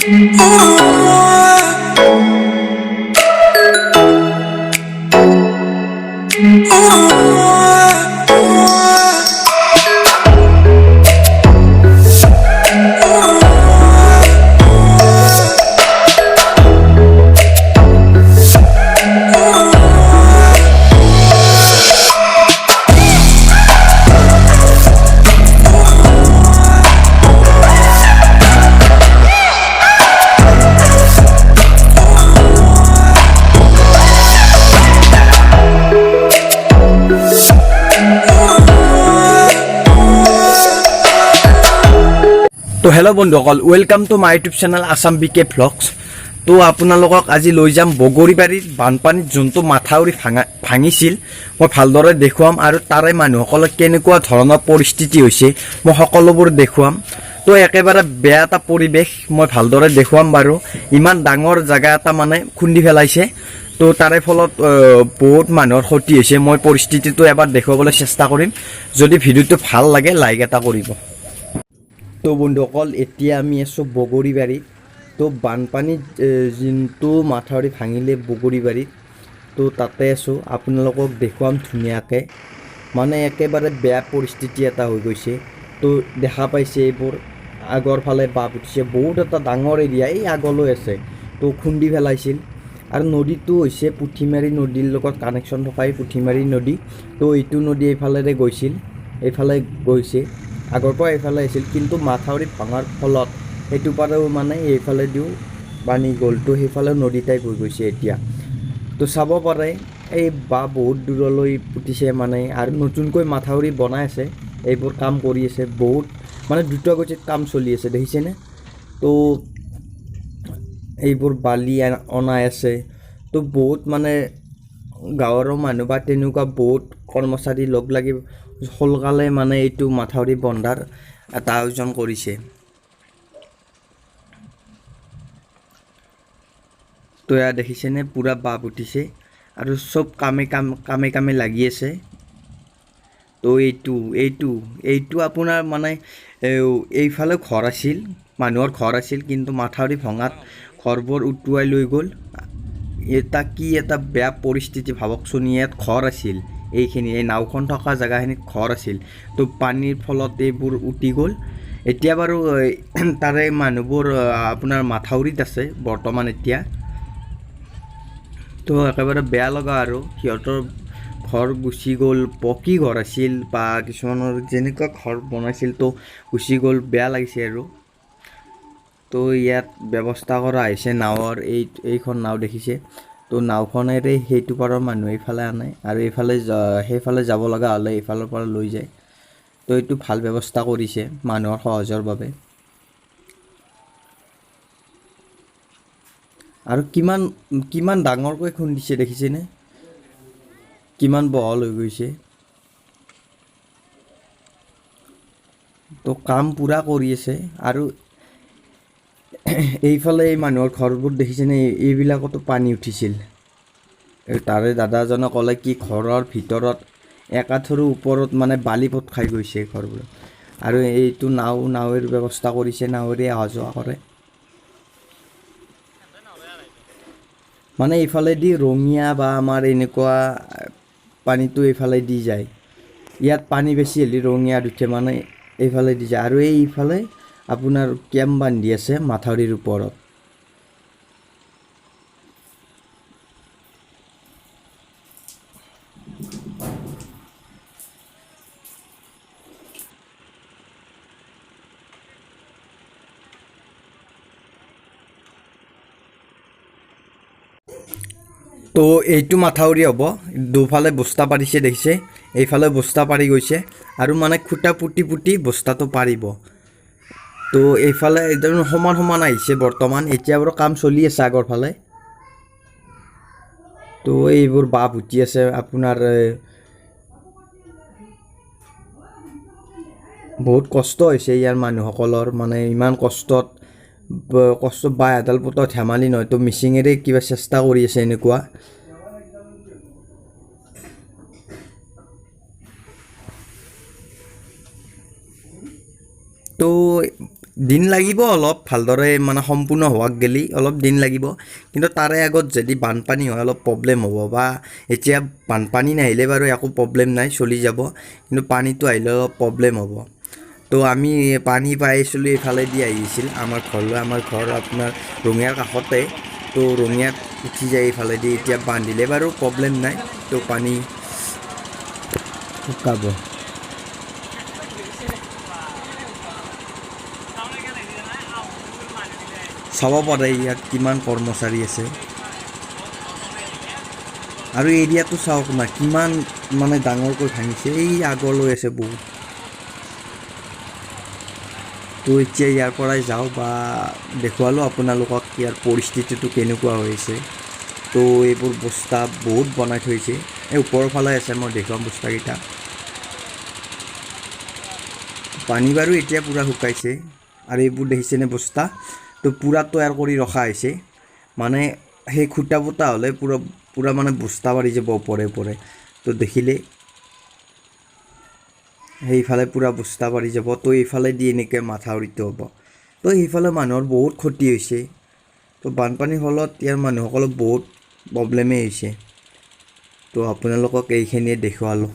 তো হেল্ল' বন্ধুসকল, welcome to my YouTube channel Assam বিকে ভ্লগছ। তো আপোনালোকক আজি লৈ যাম বগৰীবাৰীত বানপানীত যোনটো মাথাউৰি ভাঙিছিল মই ভালদৰে দেখুৱাম, আৰু তাৰে মানুহসকলৰ কেনেকুৱা ধৰণৰ পৰিস্থিতি হৈছে মই সকলোবোৰ দেখুৱাম। তো একেবাৰে বেয়া এটা পৰিৱেশ মই ভালদৰে দেখুৱাম বাৰু। ইমান ডাঙৰ জেগা এটা মানে খুন্দি পেলাইছে, তো তাৰে ফলত বহুত মানুহৰ ক্ষতি হৈছে। মই পৰিস্থিতিটো এবাৰ দেখুৱাবলৈ চেষ্টা কৰিম। যদি ভিডিঅ'টো ভাল লাগে লাইক এটা কৰিব। তো বন্ধুসকল, এতিয়া আমি আছোঁ বগৰীবাৰীত। তো বানপানীত যোনটো মাথাউৰি ভাঙিলে বগৰীবাৰীত, তো তাতে আছোঁ, আপোনালোকক দেখুৱাম ধুনীয়াকৈ। মানে একেবাৰে বেয়া পৰিস্থিতি এটা হৈ গৈছে। তো দেখা পাইছে এইবোৰ আগৰ ফালে বাপ উঠিছে, বহুত এটা ডাঙৰ এৰিয়া এই আগলৈ আছে। তো খুন্দি পেলাইছিল, আৰু নদীটো হৈছে পুঠিমাৰী নদীৰ লগত কানেকশ্যন থকা এই পুঠিমাৰী নদী। তো এইটো নদী এইফালেৰে গৈছিল, এইফালে গৈছে, আগৰ পৰা এইফালে আহিছিল, কিন্তু মাথাউৰি ভাঙাৰ ফলত সেইটো পাৰেও মানে এইফালেদিও পানী গ'ল। তো সেইফালে নদী টাইপ হৈ গৈছে এতিয়া। তো চাব পাৰে এই বহুত দূৰলৈ উঠিছে মানে, আৰু নতুনকৈ মাথাউৰি বনাই আছে, এইবোৰ কাম কৰি আছে, বহুত মানে দ্ৰুতগতিত কাম চলি আছে, দেখিছেনে? তো এইবোৰ বালি অনাই আছে। তো বহুত মানে গাঁৱৰ মানুহ বা তেনেকুৱা বহুত কৰ্মচাৰী লগ লাগি সোনকালে মানে এইটো মাথাউৰি বন্ধাৰ এটা আয়োজন কৰিছে। তো এয়া দেখিছেনে, পূৰা বাপ উঠিছে, আৰু চব কামে কামে লাগি আছে। তো এইটো আপোনাৰ মানে এইফালে ঘৰ আছিল, মানুহৰ ঘৰ আছিল, কিন্তু মাথাউৰি ভঙাত ঘৰবোৰ উটুৱাই লৈ গ'ল। কি এটা বেয়া পৰিস্থিতি ভাবকচোন। ইয়াত ঘৰ আছিল, এইখিনি এই নাওখন থকা জেগাখিনিত ঘৰ আছিল। তো পানীৰ ফলত এইবোৰ উটি গ'ল। এতিয়া বাৰু তাৰে মানুহবোৰ আপোনাৰ মাথাউৰিত আছে বৰ্তমান এতিয়া। তো একেবাৰে বেয়া লগা, আৰু সিহঁতৰ ঘৰ গুচি গ'ল, পকী ঘৰ আছিল বা কিছুমানৰ যেনেকুৱা ঘৰ বনাইছিল তো গুচি গ'ল, বেয়া লাগিছে আৰু। তো ইয়াত ব্যৱস্থা কৰা হৈছে নাৱৰ, এইখন নাও দেখিছে। তো নাওখনেৰে সেইটো পাৰৰ মানুহ এইফালে আনে, আৰু এইফালে সেইফালে যাব লগা হ'লে এইফালৰ পৰা লৈ যায়। তো এইটো ভাল ব্যৱস্থা কৰিছে মানুহৰ সহজৰ বাবে। আৰু কিমান ডাঙৰকৈ খুন্দিছে দেখিছেনে, কিমান বহল হৈ গৈছে। তো কাম পূৰা কৰি আছে। আৰু এইফালে এই মানুহৰ ঘৰবোৰ দেখিছেনে, এইবিলাকতো পানী উঠিছিল। তাৰে দাদাজনে ক'লে কি ঘৰৰ ভিতৰত একাঠৰো ওপৰত মানে বালি পোত খাই গৈছে ঘৰবোৰ। আৰু এইটো নাৱৰ ব্যৱস্থা কৰিছে, নাৱেৰে অহা যোৱা কৰে। মানে এইফালেদি ৰঙিয়া বা আমাৰ এনেকুৱা পানীটো এইফালে দি যায়। ইয়াত পানী বেছি হ'লে ৰঙিয়াত উঠে, মানে এইফালে দি যায়। আৰু এইফালে আপোনাৰ কেম্প বান্ধি আছে মাথাউৰিৰ ওপৰত। তো এইটো মাথাউৰি হ'ব, দুফালে বস্তা পাৰিছে দেখিছে, এইফালে বস্তা পাৰি গৈছে, আৰু মানে খুটা পুতি বস্তাটো পাৰিব। তো এইফালে একদম সমান আহিছে বৰ্তমান, এতিয়া বাৰু কাম চলি আছে আগৰ ফালে। তো এইবোৰ বাপ উঠি আছে আপোনাৰ। বহুত কষ্ট হৈছে ইয়াৰ মানুহসকলৰ, মানে ইমান কষ্টত বাঁহ এডাল পুতত ধেমালি নহয়। তো মিচিঙেৰে কিবা চেষ্টা কৰি আছে এনেকুৱা। তো দিন লাগিব অলপ ভালদৰে মানে সম্পূৰ্ণ হোৱাক গেলি অলপ দিন লাগিব কিন্তু তাৰে আগত যদি বানপানী হয় অলপ প্ৰব্লেম হ'ব বা এতিয়া বানপানী নাহিলে বাৰু একো প্ৰব্লেম নাই চলি যাব কিন্তু পানীটো আহিলে অলপ প্ৰব্লেম হ'ব তো আমি পানী পাই আছিলোঁ এইফালেদি আহিছিল আমাৰ ঘৰলৈ আমাৰ ঘৰ আপোনাৰ ৰঙিয়াৰ কাষতে তো ৰঙিয়াত উঠি যায় এইফালেদি এতিয়া বান্ধিলে বাৰু প্ৰব্লেম নাই তো পানী শুকাব চাব পাৰে ইয়াত কিমান কৰ্মচাৰী আছে আৰু এৰিয়াটো চাওক না কিমান মানে ডাঙৰকৈ ভাঙিছে এই আগলৈ আছে বহুত তো এতিয়া ইয়াৰ পৰাই যাওঁ বা দেখুৱালোঁ আপোনালোকক ইয়াৰ পৰিস্থিতিটো কেনেকুৱা হৈছে তো এইবোৰ বস্তা বহুত বনাই থৈছে এই ওপৰৰ ফালে আছে মই দেখুৱাম বস্তাকেইটা পানী বাৰু এতিয়া পূৰা শুকাইছে আৰু এইবোৰ দেখিছেনে বস্তা তো পূৰা তৈয়াৰ কৰি ৰখা হৈছে মানে সেই খুটা পুটা হ'লে পূৰা মানে বস্তা পাৰি যাব ওপৰে ওপৰে তো দেখিলে সেইফালে পূৰা বস্তা পাৰি যাব তো এইফালেদি এনেকৈ মাথাউৰিটো হ'ব তো সেইফালে মানুহৰ বহুত ক্ষতি হৈছে তো বানপানীৰ ফলত ইয়াৰ মানুহসকলৰ বহুত প্ৰব্লেমেই হৈছে তো আপোনালোকক এইখিনিয়ে দেখুৱালোঁ